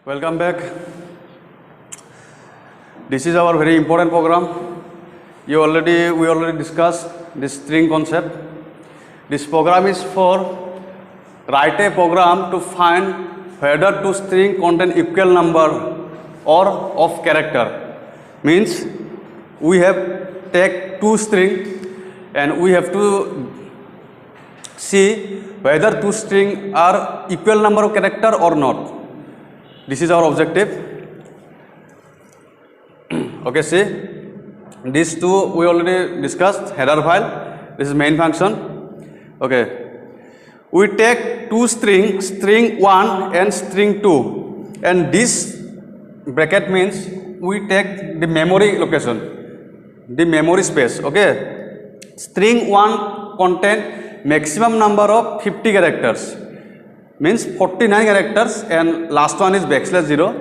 Welcome back. This is our very important program. We already discussed this string concept. This program is for write a program to find whether two string contain equal number or of character. Means we have take two string and we have to see whether two string are equal number of character or not. This is our objective. Okay, see, these two we already discussed. Header file, this is main function. Okay, we take two string, string 1 and string 2, and this bracket means we take the memory location, the memory space. Okay, string 1 contain maximum number of 50 characters, means 49 characters, and last one is backslash 0,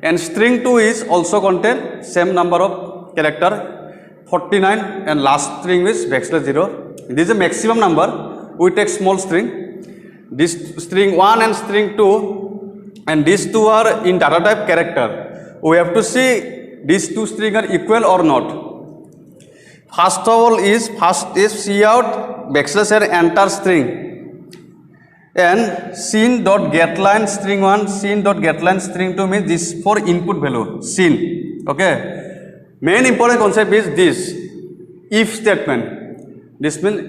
and string 2 is also contain same number of character 49 and last string is backslash 0. This is a maximum number. We take small string, this string 1 and string 2, and these two are in data type character. We have to see these two strings are equal or not. First see out backslash and enter string, and scene.getLine string 1, scene.getLine string 2 means this for input value scene. Okay, main important concept is this if statement. This means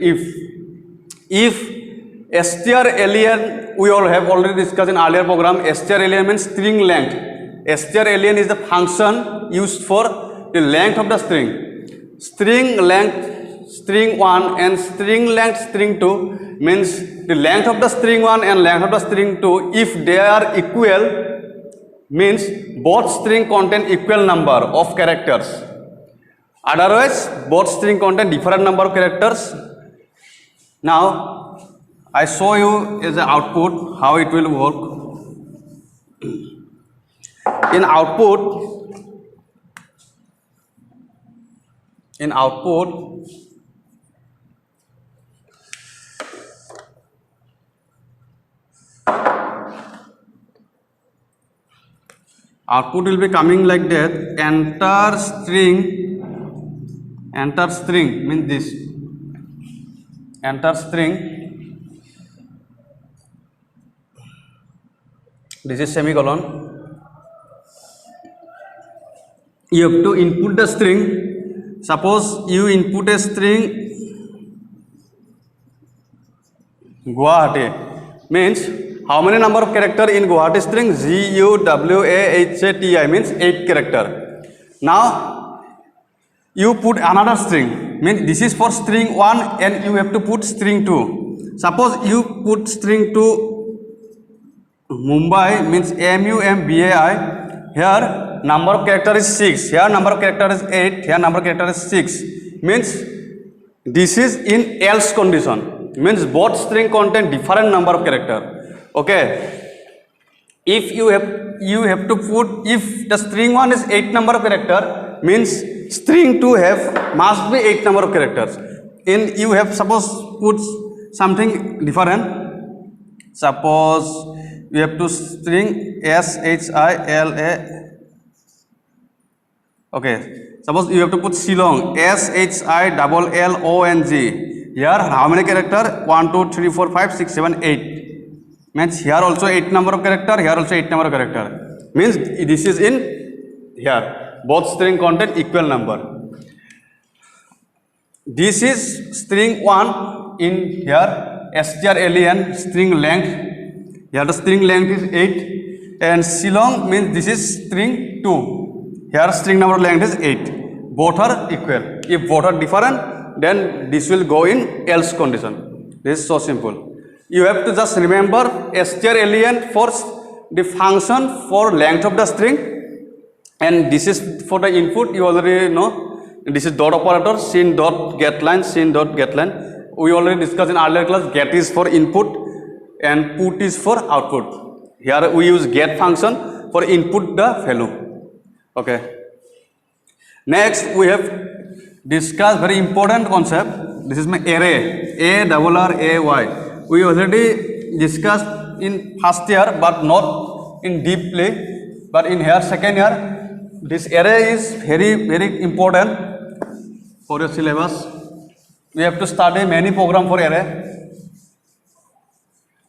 if strlen, we all have already discussed in earlier program. Strlen means string length. Strlen is the function used for the length of the string. String length string 1 and string length string 2 means the length of the string 1 and length of the string 2, if they are equal, means both string contain equal number of characters. Otherwise, both string contain different number of characters. Now, I show you as an output how it will work. In output will be coming like that. Enter string means this. Enter string. This is semicolon. You have to input the string. Suppose you input a string Guwahati, means how many number of character in Guwahati string? Guwahati means 8 character. Now you put another string, means this is for string 1 and you have to put string 2. Suppose you put string 2 Mumbai, means MUMBAI. Here number of character is 6, here number of character is 8, here number of character is 6. Means this is in else condition, means both string contain different number of character. Okay, if you have to put, if the string 1 is 8 number of character, means string 2 must be 8 number of characters. In you have suppose put something different. Suppose you have to string SHILA. Okay, suppose you have to put Shillong, SHILLONG. Here how many character? 1 2 3 4 5 6 7 8. Means here also 8 number of character, here also 8 number of character. Means this is in here. Both string contain equal number. This is string 1 in here. strlen string length. Here the string length is 8. And Shillong means this is string 2. Here string number length is 8. Both are equal. If both are different, then this will go in else condition. This is so simple. You have to just remember strlen for the function for length of the string, and this is for the input. You already know this is dot operator, scene.getLine, scene.getLine. We already discussed in earlier class. Get is for input and put is for output. Here we use get function for input the value. Okay. Next we have discussed very important concept. This is my array, ARRAY. We already discussed in first year, but not in deeply. but in here second year, this array is very important for your syllabus. We have to study many program for array.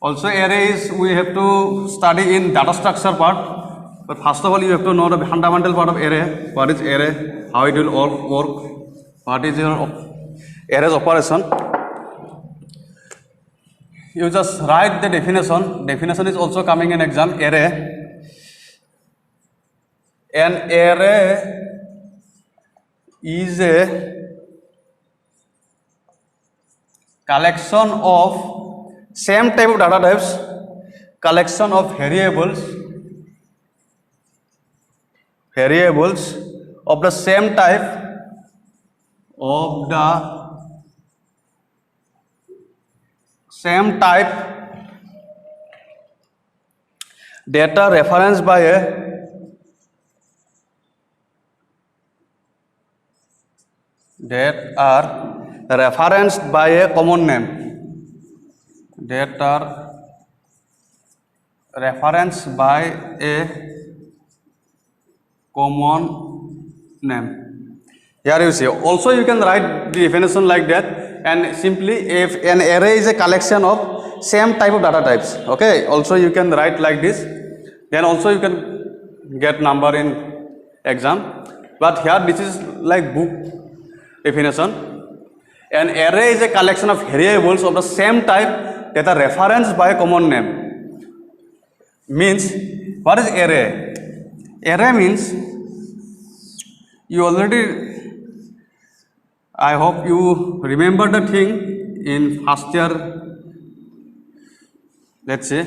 Also array is we have to study in data structure part. But first of all, you have to know the fundamental part of array. What is array? How it will all work? What is your array's operation? You just write the definition. Definition is also coming in exam. Array. An array is a collection of same type of data types, collection of variables of the same type data referenced by a common name. That are referenced by a common name. Here you see. Also you can write the definition like that, and simply if an array is a collection of same type of data types. Okay. Also you can write like this. Then also you can get number in exam. But here this is like book definition. An array is a collection of variables of the same type that are referenced by a common name. Means, what is array? Array means, you already, I hope you remember the thing in first year. Let's say,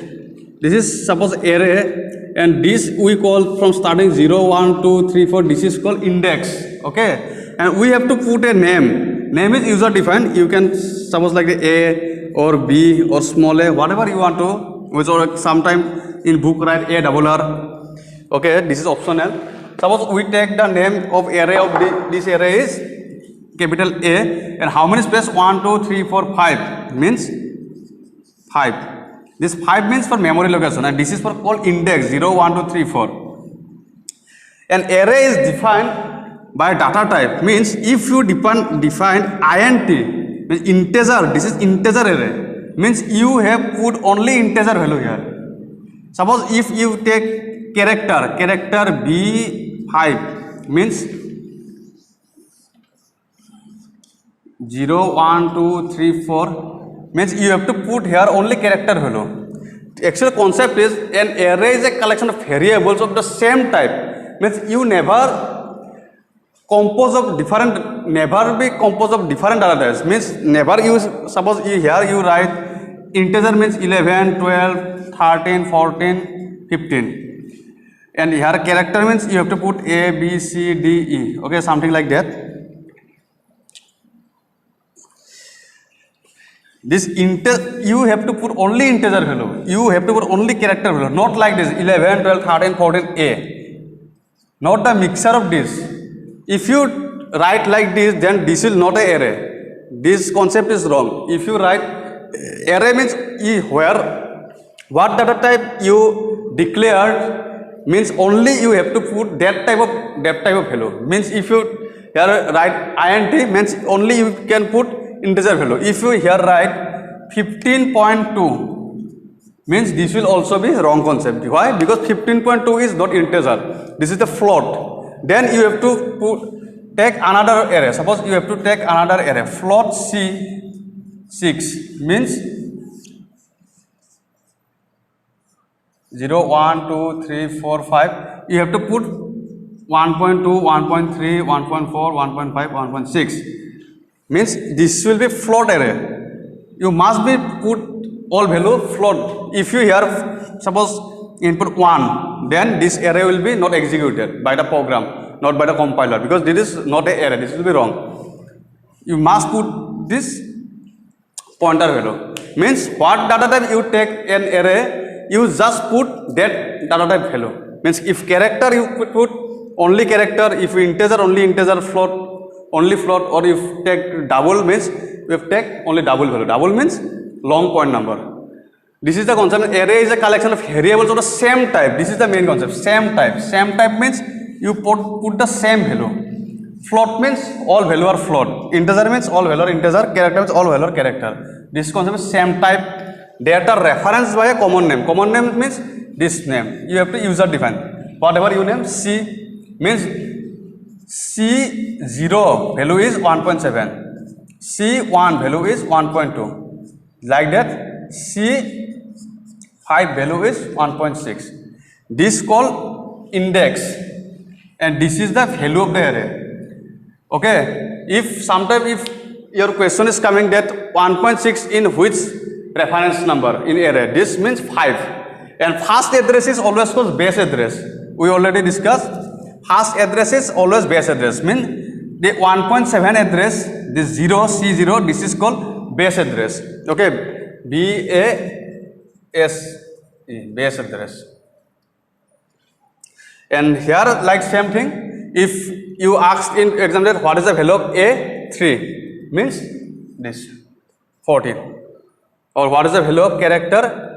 this is suppose array, and this we call from starting 0, 1, 2, 3, 4, this is called index. Okay, and we have to put a name. Name is user defined. You can suppose like the A or B or small a, whatever you want to, which or sometime in book write A double R. Okay, this is optional. Suppose we take the name of array of this array is capital A, and how many space? 1, 2, 3, 4, 5 means 5. This 5 means for memory location, and this is for called index 0, 1, 2, 3, 4. An array is defined by data type, means if you define int means integer, this is integer array, means you have put only integer value here. Suppose if you take character B5 means 0, 1, 2, 3, 4 means you have to put here only character value. Actual concept is an array is a collection of variables of the same type, means you never be composed of different data types, means never use, suppose here you write integer means 11, 12, 13, 14, 15, and here character means you have to put A, B, C, D, E, okay, something like that. This you have to put only integer value, you have to put only character value, not like this 11, 12, 13, 14, A, not the mixture of this. If you write like this, then this is not an array. This concept is wrong. If you write array means where what data type you declared means only you have to put that type of value. Means if you here write int means only you can put integer value. If you here write 15.2 means this will also be wrong concept. Why? Because 15.2 is not integer. This is the float. Then you have to take another array. Suppose you have to take another array. Float C6 means 0, 1, 2, 3, 4, 5. You have to put 1.2, 1.3, 1.4, 1.5, 1.6. Means this will be float array. You must be put all value float. If you here suppose input 1, then this array will be not executed by the program, not by the compiler, because this is not an array, this will be wrong. You must put this pointer value. Means what data type you take an array, you just put that data type value. Means if character you put only character, if integer only integer, float only float, or if take double means you have take only double value. Double means long point number. This is the concept. Array is a collection of variables of the same type. This is the main concept. Same type. Same type means you put the same value. Float means all value are float. Integer means all value are integer. Character means all value are character. This concept is same type. Data referenced by a common name. Common name means this name. You have to user define. Whatever you name, C means C0 value is 1.7. C1 value is 1.2. Like that, C5 value is 1.6. This called index, and this is the value of the array. Okay, if sometimes if your question is coming that 1.6 in which reference number in array, this means 5, and first address is always called base address. We already discussed. First address is always base address. Mean the 1.7 address, this 0 C0, this is called base address. Okay, BASE, base address. And here like same thing. If you asked in exam that what is the value of A3, means this 14, or what is the value of character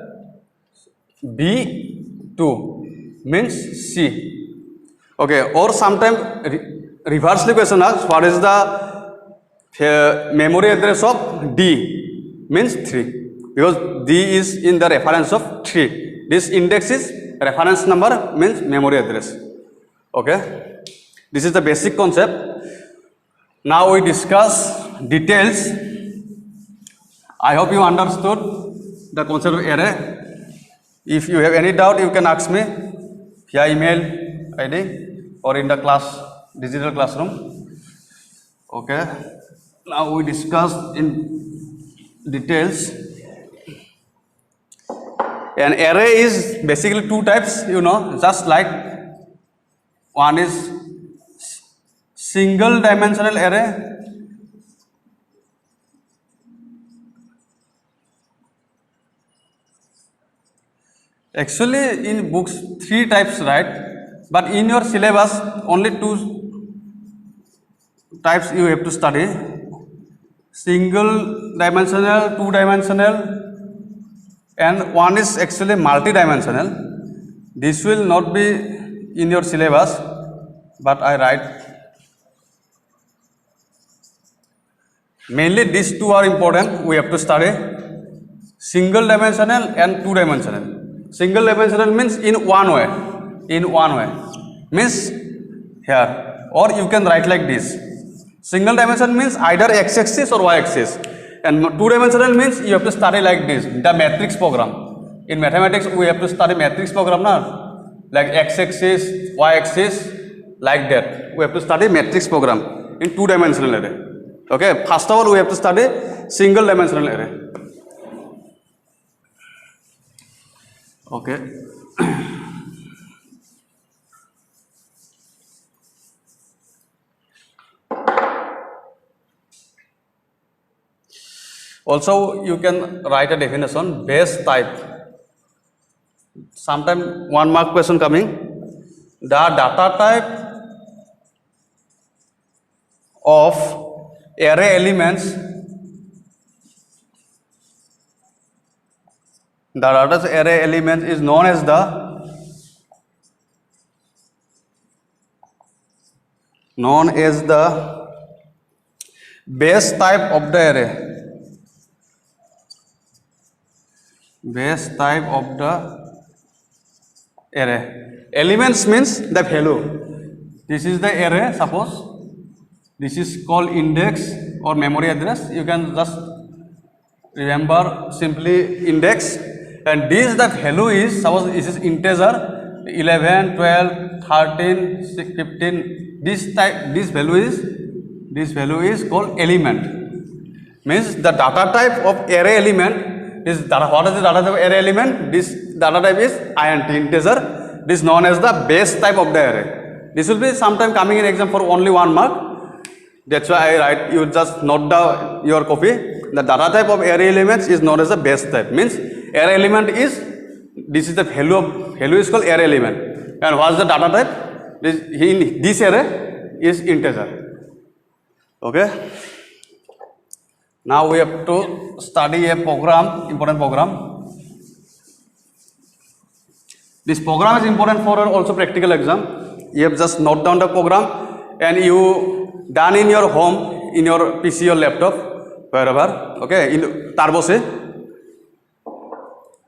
B2, means C. Okay, or sometimes reversely question asks what is the memory address of D, means 3, because D is in the reference of 3. This index is reference number, means memory address. Okay, this is the basic concept. Now we discuss details. I hope you understood the concept of array. If you have any doubt, you can ask me via email ID or in the class, digital classroom. Okay, now we discuss in details. An array is basically two types, you know, just like one is single dimensional array, actually in books 3 types, right? But in your syllabus only 2 types you have to study: single dimensional, 2 dimensional, and one is actually multi-dimensional. This will not be in your syllabus, but I write. Mainly these 2 are important. We have to study single dimensional and 2 dimensional. Single dimensional means in one way. In one way means here, or you can write like this. Single dimension means either x-axis or y-axis, and 2 dimensional means you have to study like this, the matrix program. In mathematics we have to study matrix program now, like x-axis, y-axis, like that. We have to study matrix program in 2 dimensional array. Okay, first of all we have to study single dimensional array. Okay. Also you can write a definition, base type. Sometime 1 mark question coming. The data type of array elements, the data array element is known as the base type of the array. Base type of the array. Elements means the value. This is the array, suppose this is called index or memory address. You can just remember simply index, and this the value is, suppose this is integer 11, 12, 13, 15. This value is called element. Means the data type of array element is data. What is the data type of array element? This data type is int, integer. This is known as the base type of the array. This will be sometime coming in exam for only 1 mark. That's why I write. You just note down your copy. The data type of array elements is known as the base type. Means array element is, this is the value is called array element. And what is the data type? This array is integer. Okay. Now we have to study a program, important program. This program is important for also practical exam. You have just note down the program and you done in your home, in your PC or laptop, wherever. Okay, in Turbo se.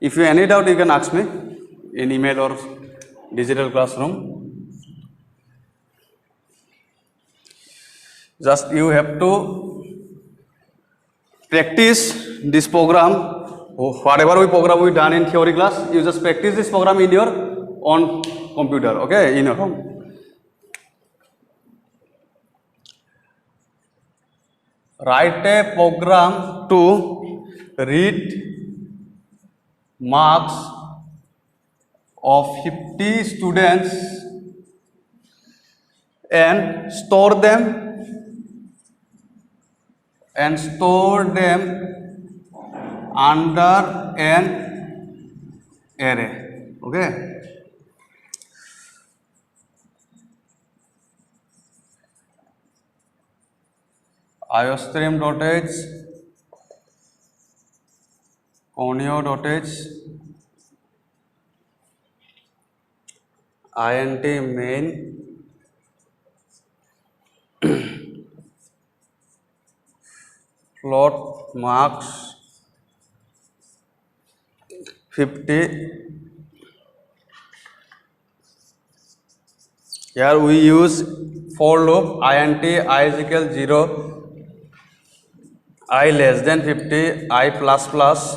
If you any doubt, you can ask me in email or digital classroom. Just you have to practice this program. Whatever program we done in theory class, you just practice this program in your own computer, okay, in your home. Write a program to read marks of 50 students and store them under an array. Okay. iostream.h, conio.h, int main, plot marks 50. Here we use for loop int I is equal 0, I less than 50, I plus plus.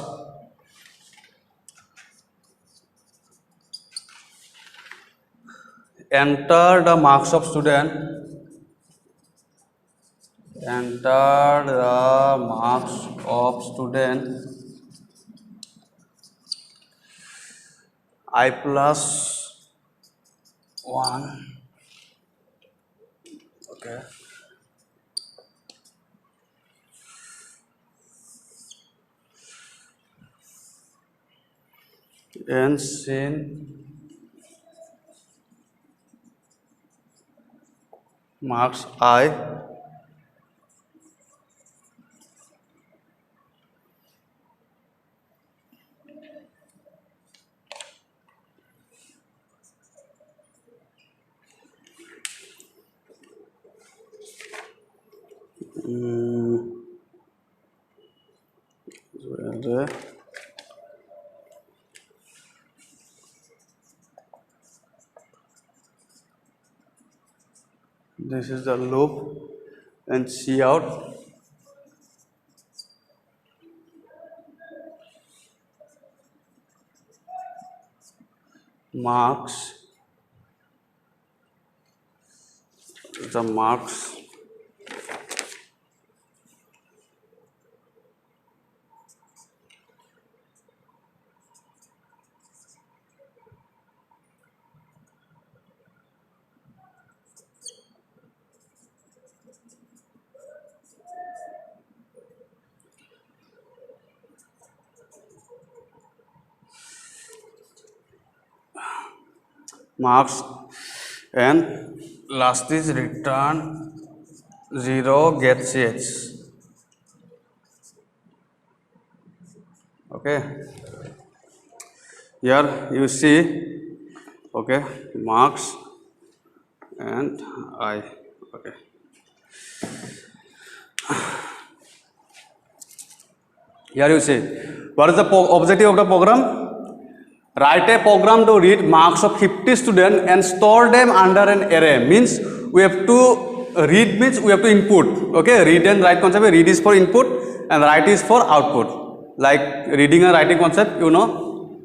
Enter the marks of student. Enter the marks of student. I plus 1. Okay. And sin marks I this is the loop and see out. Marks, the marks and last is return 0 get ch. Okay, here you see, okay, marks and I. Okay, here you see what is the objective of the program. Write a program to read marks of 50 students and store them under an array. Means we have to read, means we have to input. Okay, read and write concept. Read is for input and write is for output. Like reading and writing concept, you know.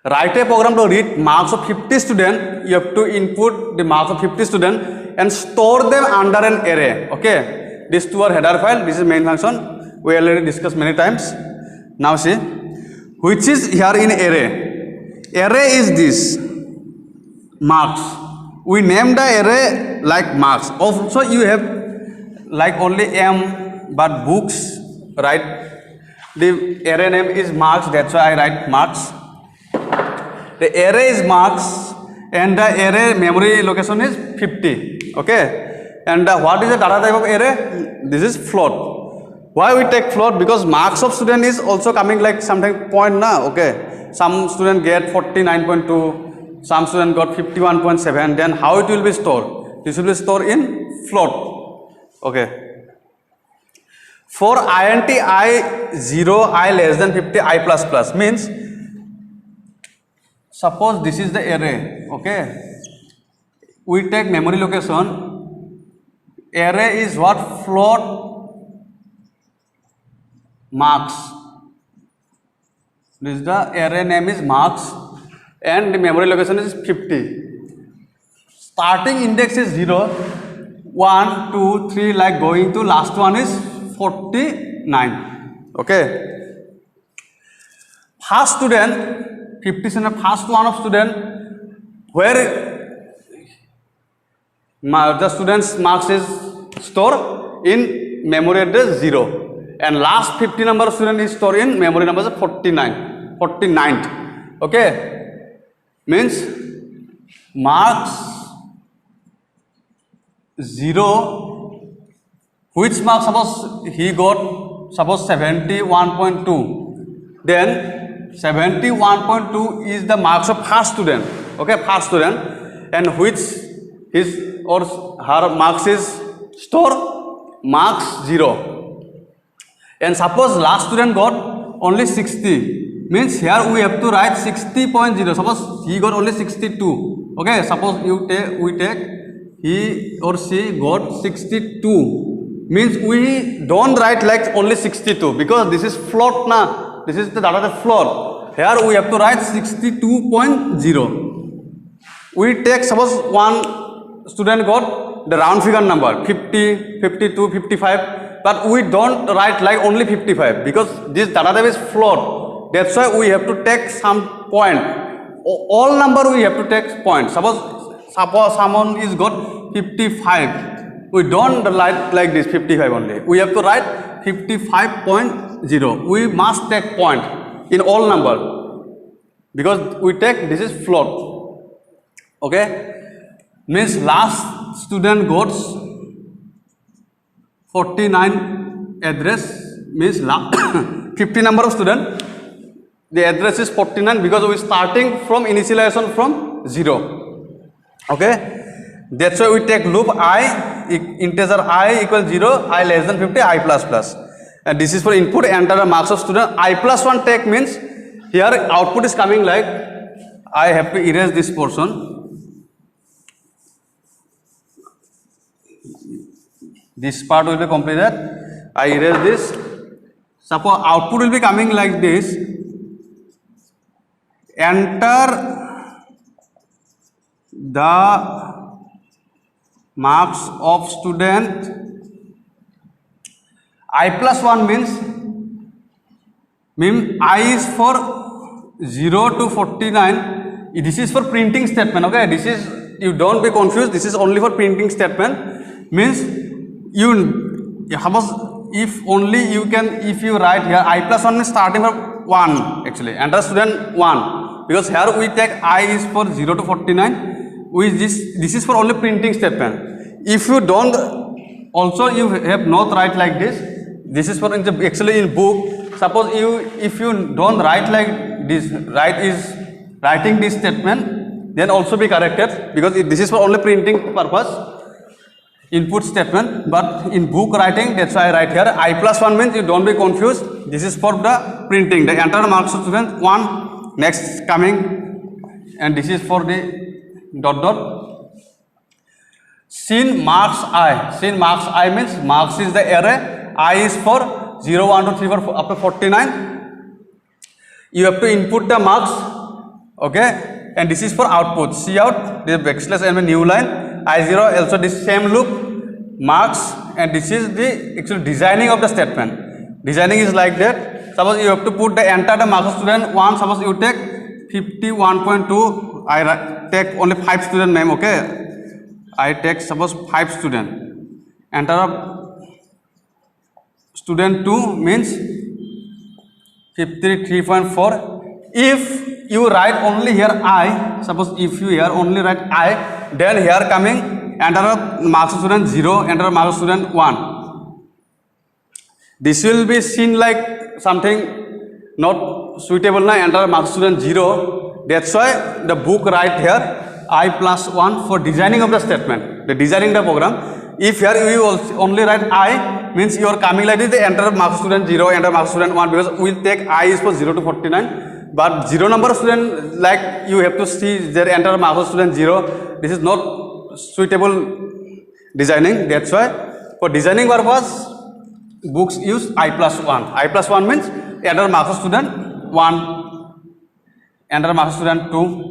Write a program to read marks of 50 students. You have to input the marks of 50 students and store them under an array. Okay, these two are header file. This is main function. We already discussed many times. Now see. Which is here in array. Array is this marks. We name the array like marks. Also you have like only M, but books, right? The array name is marks. That's why I write marks. The array is marks and the array memory location is 50. Okay. And what is the data type of array? This is float. Why we take float? Because marks of student is also coming like something point now. Okay, some student get 49.2, some student got 51.7, then how it will be stored? This will be stored in float. Okay. For int I 0, I less than 50, I plus plus means, suppose this is the array, okay. We take memory location, array is what? Float marks. This is the array name is marks and the memory location is 50. Starting index is 0, 1, 2, 3 like going to last one is 49. Okay. First student, 50 is the first one of student where the student's marks is stored in memory address 0 and last 50 number of student is stored in memory number 49th. Okay. Means marks 0, which mark suppose he got, suppose 71.2, then 71.2 is the marks of first student, okay, first student, and which his or her marks is store marks 0, and suppose last student got only 60, means here we have to write 60.0, suppose he got only 62, okay, suppose we take he or she got 62, means we don't write like only 62 because this is float na, this is the data float, here we have to write 62.0. We take suppose one student got the round figure number 50, 52, 55, but we don't write like only 55 because this data type is float. That's why we have to take some point. All number we have to take point. Suppose someone is got 55. We don't write like this 55 only. We have to write 55.0. We must take point in all number because we take this is float. Okay. Means last student got 49 address, means 50 number of student, the address is 49 because we starting from initialization from 0. Okay. That's why we take loop I, integer I equals 0, I less than 50, I plus plus. And this is for input, enter the marks of student. I plus 1 take means here output is coming like, I have to erase this portion. This part will be completed. I erase this. Suppose output will be coming like this. Enter the marks of student. I plus 1 means I is for 0 to 49. This is for printing statement. Okay, this is, you don't be confused. This is only for printing statement. Means you suppose if only you can, if you write here I plus 1 means starting from 1 actually, enter student 1 because here we take I is for 0 to 49. This is for only printing statement. If you don't, also you have not write like this. This is for actually in book. Suppose if you don't write like this, writing this statement, then also be corrected because this is for only printing purpose. Input statement, but in book writing, that's why I write here I plus 1 means you don't be confused. This is for the printing, the enter marks of student 1, next coming, and this is for the dot dot. Sin marks I means marks is the array, I is for 0, 1, 2, 3, 4 up to 49. You have to input the marks, okay, and this is for output. See out the backslash and a new line. I0 also this same loop marks, and this is the actual designing of the statement. Designing is like that. Suppose you have to put the enter the marks of student 1. Suppose you take 51.2. I take only 5 student name. Okay, I take suppose 5 student. Enter up student 2 means 53.4. If you write only here I, suppose if you here only write I, then here coming enter marks of student 0, enter marks of student 1. This will be seen like something not suitable na enter marks student 0. That's why the book write here I+1 for designing of the statement, the designing the program. If here you only write I, means you are coming like this, the enter marks student 0, enter marks student 1, because we will take I is for 0 to 49, but 0 number of student, like you have to see their enter marks student 0. This is not suitable designing. That's why for designing purpose, books use I+1. I+1 means enter marks student 1, enter marks student 2.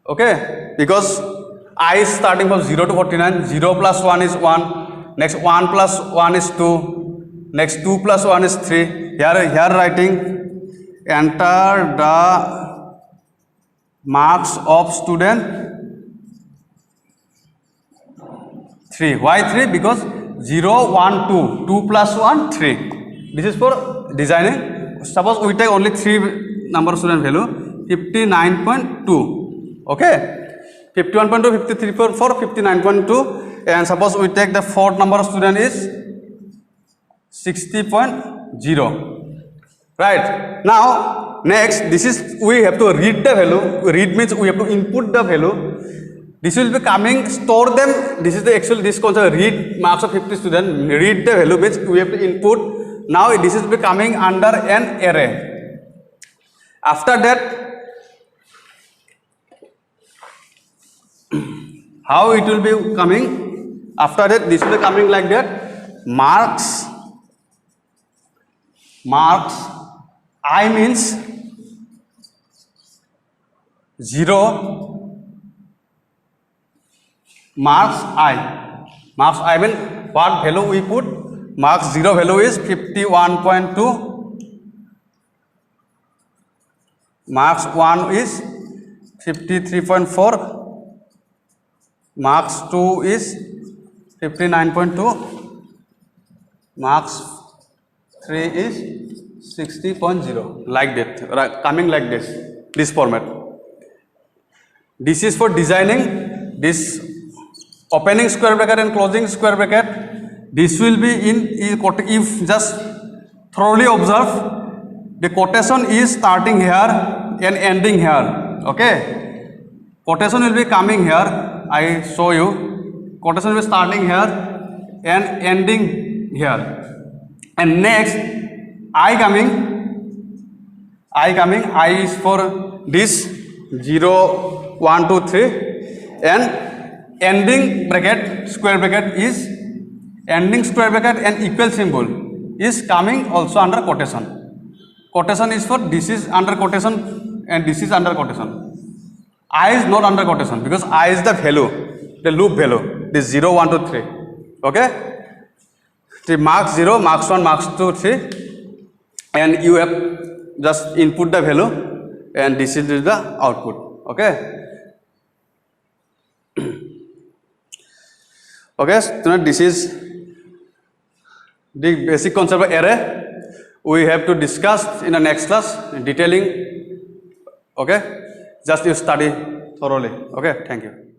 Okay, because I is starting from 0 to 49. 0 plus 1 is 1. Next 1 plus 1 is 2. Next 2 plus 1 is 3. Here writing enter the marks of student 3. Why 3? Because 0, 1, 2. 2 plus 1, 3. This is for designing. Suppose we take only 3 number student value, 59.2. Okay, 51.2, 53.4, 59.2, and suppose we take the fourth number of student is 60.0. Right, now next, this is we have to read the value. Read means we have to input the value. This will be coming, store them. This is the actual, this concept, read marks of 50 student. Read the value means we have to input. Now this is becoming under an array. After that, how it will be coming? After that, this will be coming like that. Marks I means 0. Marks I mean what value we put? Marks 0 value is 51.2. Marks 1 is 53.4. Marks 2 is 59.2. Marks 3 is 60.0. Like that, coming like this format. This is for designing. This opening square bracket and closing square bracket. This will be in, if just thoroughly observe, the quotation is starting here and ending here. Okay, quotation will be coming here. I show you. Quotation will be starting here and ending here. And next, I coming. I is for this 0, 1, 2, 3, and ending bracket, square bracket is ending square bracket and equal symbol is coming also under quotation. Quotation is for this is under quotation and this is under quotation. I is not under quotation because I is the value, the loop value, this 0, 1, 2, 3. Okay, the marks 0, marks 1, marks 2, 3, and you have just input the value and this is the output. Okay. Okay, so this is the basic concept of array. We have to discuss in the next class detailing. Okay, just you study thoroughly. Okay, thank you.